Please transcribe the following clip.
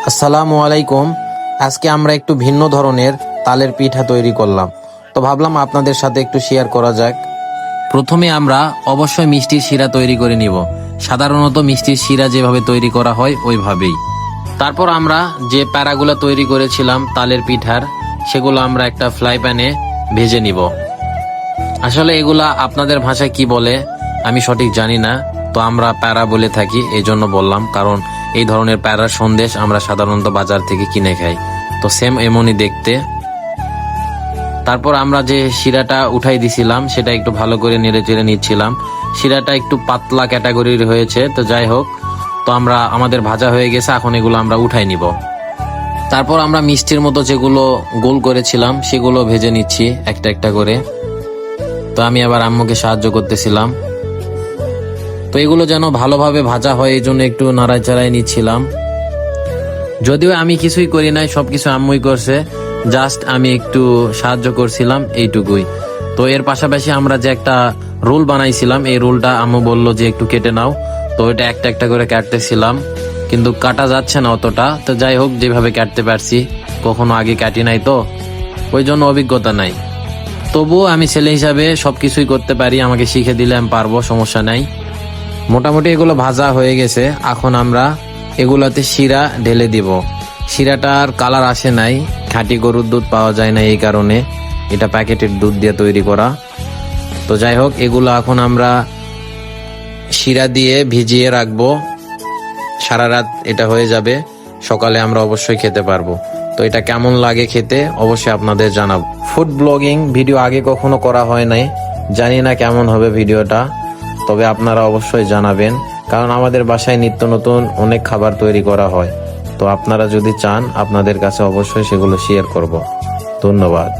আসসালামু আলাইকুম। আজকে আমরা একটু ভিন্ন ধরনের তালের পিঠা তৈরি করলাম, তো ভাবলাম আপনাদের সাথে একটু শেয়ার করা যাক। প্রথমে আমরা অবশ্যই মিষ্টির শিরা তৈরি করে নিব, সাধারণত মিষ্টির শিরা যেভাবে তৈরি করা হয় ওইভাবেই। তারপর আমরা যে প্যারাগুলো তৈরি করেছিলাম তালের পিঠার, সেগুলো আমরা একটা ফ্রাই প্যানে ভেজে নিব। আসলে এগুলা আপনাদের ভাষায় কি বলে আমি সঠিক জানি না, তো আমরা প্যারা বলে থাকি, এই জন্য বললাম, কারণ এই ধরনের প্যারার সন্দেশ আমরা সাধারণত বাজার থেকে কিনে খাই, তো সেম এমনই দেখতে। তারপর আমরা যে শিরাটা উঠাই দিছিলাম সেটা একটু ভালো করে নেড়ে চেড়ে নিচ্ছিলাম। শিরাটা একটু পাতলা ক্যাটাগরির হয়েছে, তো যাই হোক, তো আমরা আমাদের ভাজা হয়ে গেছে, এখন এগুলো আমরা উঠাই নিব। তারপর আমরা মিষ্টির মতো যেগুলো গোল করেছিলাম সেগুলো ভেজে নিচ্ছি একটা একটা করে। তো আমি আবার আম্মুকে সাহায্য করতেছিলাম। তো এগুলো যেন ভালোভাবে ভাজা হয় এই জন্য একটু নাড়াচাড়াই নিচ্ছিলাম। যদিও আমি কিছুই করি নাই, সবকিছু আম্মুই করছে, জাস্ট আমি একটু সাহায্য করছিলাম এইটুকুই। তো এর পাশাপাশি আমরা যে একটা রোল বানাইছিলাম, এই রোলটা আম্মু বললো যে একটু কেটে নাও, তো এটা একটা একটা করে কাটতেছিলাম, কিন্তু কাটা যাচ্ছে না অতটা। তো যাই হোক, যেভাবে কাটতে পারছি, কখনো আগে কাটি নাই তো ওই জন্য অভিজ্ঞতা নাই। তবুও আমি ছেলে হিসাবে সবকিছুই করতে পারি, আমাকে শিখে দিলে আমি পারবো, সমস্যা নাই। মোটামুটি এগুলো ভাজা হয়ে গেছে, এখন আমরা এগুলাতে শিরা ঢেলে দিব। শিরাটার কালার আসে নাই, খাঁটি গরুর দুধ পাওয়া যায় না, এই কারণে এটা প্যাকেটের দুধ দিয়ে তৈরি করা। তো যাই হোক, এগুলো এখন আমরা শিরা দিয়ে ভিজিয়ে রাখবো, সারা রাত এটা হয়ে যাবে, সকালে আমরা অবশ্যই খেতে পারবো। তো এটা কেমন লাগে খেতে অবশ্যই আপনাদের জানাবো। ফুড ব্লগিং ভিডিও আগে কখনো করা হয় নাই, জানি না কেমন হবে ভিডিওটা, তবে আপনারা অবশ্যই জানাবেন, কারণ আমাদের বাসায় নিত্য নতুন অনেক খাবার তৈরি করা হয়। তো আপনারা যদি চান, আপনাদের কাছে অবশ্যই সেগুলো শেয়ার করব। ধন্যবাদ।